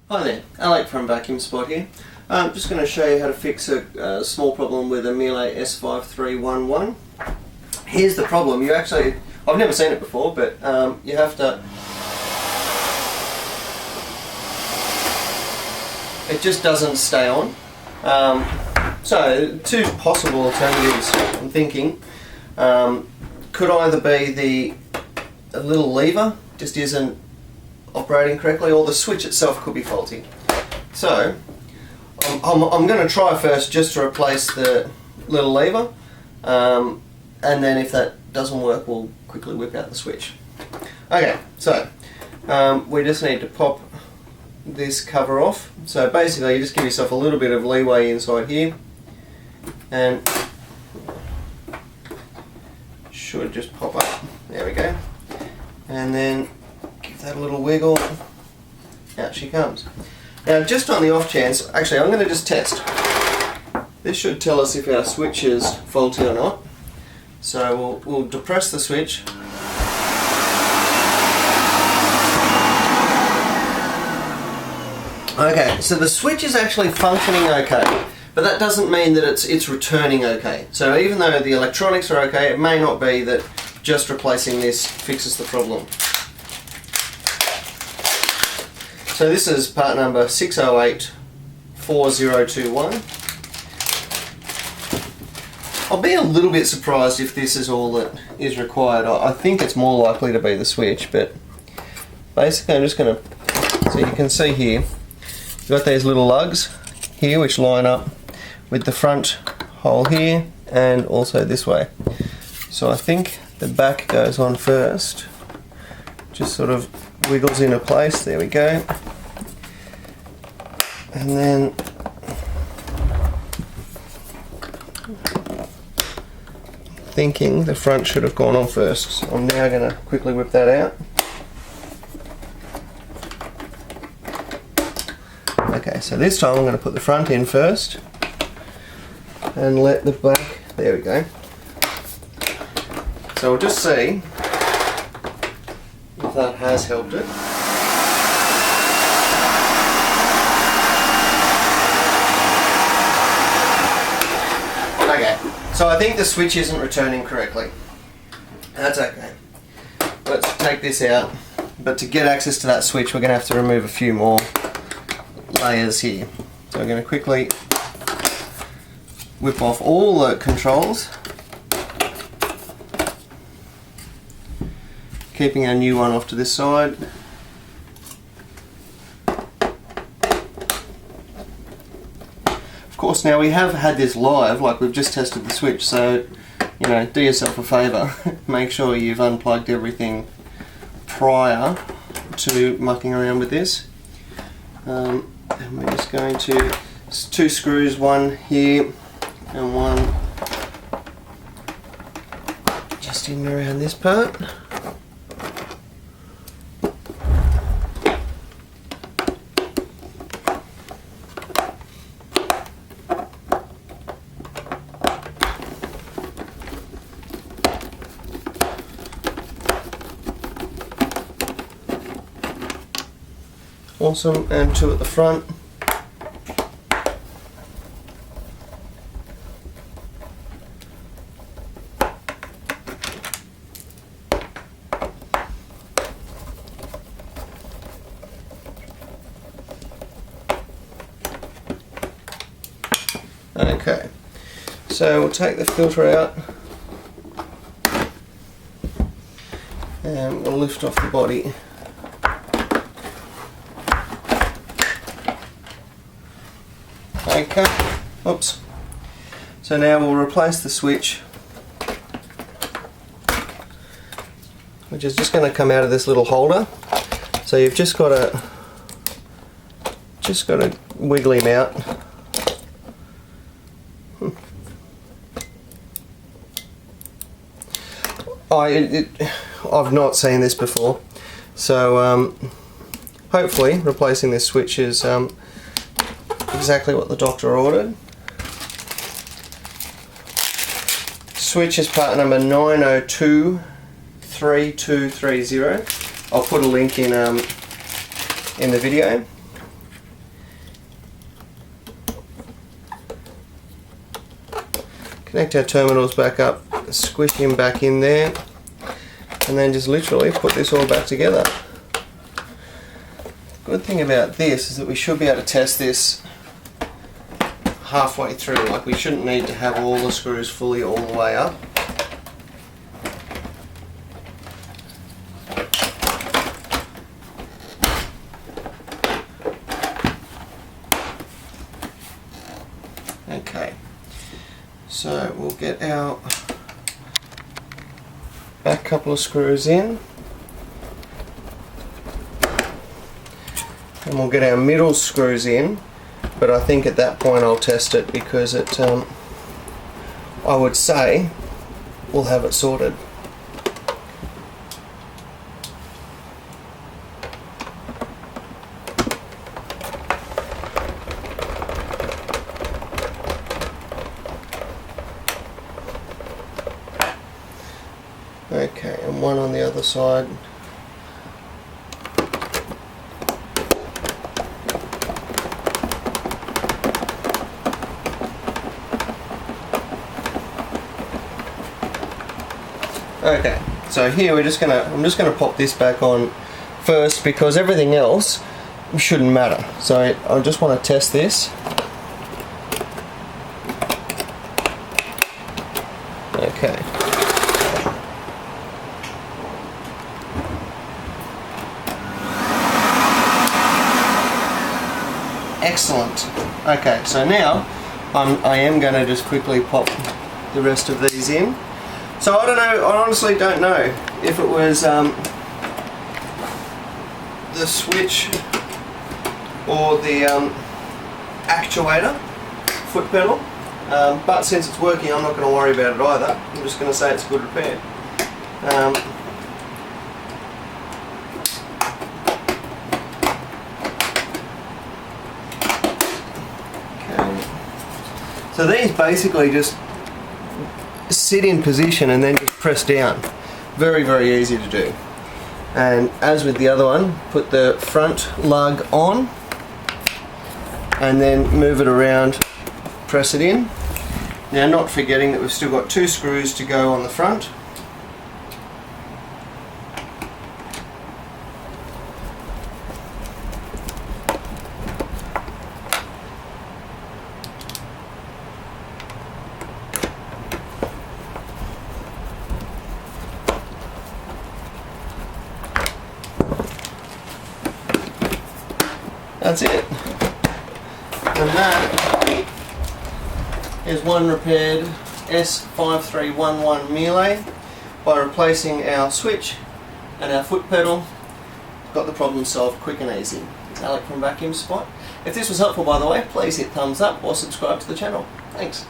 Hi there, Alec from VacuumSpot here. I'm just going to show you how to fix a small problem with a Miele S5311. Here's the problem. I've never seen it before, but you have to... It just doesn't stay on. So, two possible alternatives I'm thinking. Could either be a little lever just isn't operating correctly, or the switch itself could be faulty. So I'm going to try first just to replace the little lever, and then if that doesn't work we'll quickly whip out the switch. Okay, so we just need to pop this cover off. So basically you just give yourself a little bit of leeway inside here, and should just pop up. There we go. And then give that a little wiggle. Out she comes. Now, just on the off chance, actually I'm going to just test. This should tell us if our switch is faulty or not. So we'll depress the switch. Okay, so the switch is actually functioning okay, but that doesn't mean that it's returning okay. So even though the electronics are okay, it may not be that just replacing this fixes the problem. So this is part number 6084021. I'll be a little bit surprised if this is all that is required. I think it's more likely to be the switch, but basically I'm just going to, so you can see here, you've got these little lugs here which line up with the front hole here and also this way. So I think the back goes on first, just sort of wiggles into place, there we go. And then thinking the front should have gone on first. So I'm now going to quickly whip that out. Okay, so this time I'm going to put the front in first and let the back, there we go. So we'll just see if that has helped it. Okay, so I think the switch isn't returning correctly. That's okay. Let's take this out, but to get access to that switch we're going to have to remove a few more layers here. So we're going to quickly whip off all the controls, keeping our new one off to this side. Of course, now we have had this live, like we've just tested the switch, so you know, do yourself a favour, make sure you've unplugged everything prior to mucking around with this. And we're just going to, it's two screws, one here and one just in around this part. Awesome, and two at the front. Okay, so we'll take the filter out and we'll lift off the body. Okay, oops. So now we'll replace the switch, which is just going to come out of this little holder. So you've just got to wiggle him out. I've not seen this before, so hopefully replacing this switch is exactly what the doctor ordered. Switch is part number 9023230. I'll put a link in the video. connect our terminals back up, squish him back in there, and then just literally put this all back together. Good thing about this is that we should be able to test this halfway through. Like, we shouldn't need to have all the screws fully all the way up. Okay, so we'll get our back couple of screws in, and we'll get our middle screws in, but I think at that point I'll test it, because it, I would say we'll have it sorted. Okay, and one on the other side. Okay, so here I'm just gonna pop this back on first, because everything else shouldn't matter. So I just want to test this. Okay. Excellent. Okay, so now I am going to just quickly pop the rest of these in. So I don't know, I honestly don't know if it was the switch or the actuator foot pedal, but since it's working, I'm not going to worry about it either. I'm just going to say it's a good repair. So these basically just sit in position and then just press down. Very, very easy to do. And as with the other one, put the front lug on and then move it around, press it in. Now, not forgetting that we've still got 2 screws to go on the front. That's it. And that is one repaired S5311 Miele by replacing our switch and our foot pedal. Got the problem solved quick and easy. It's Alec from VacuumSpot. If this was helpful, by the way, please hit thumbs up or subscribe to the channel. Thanks.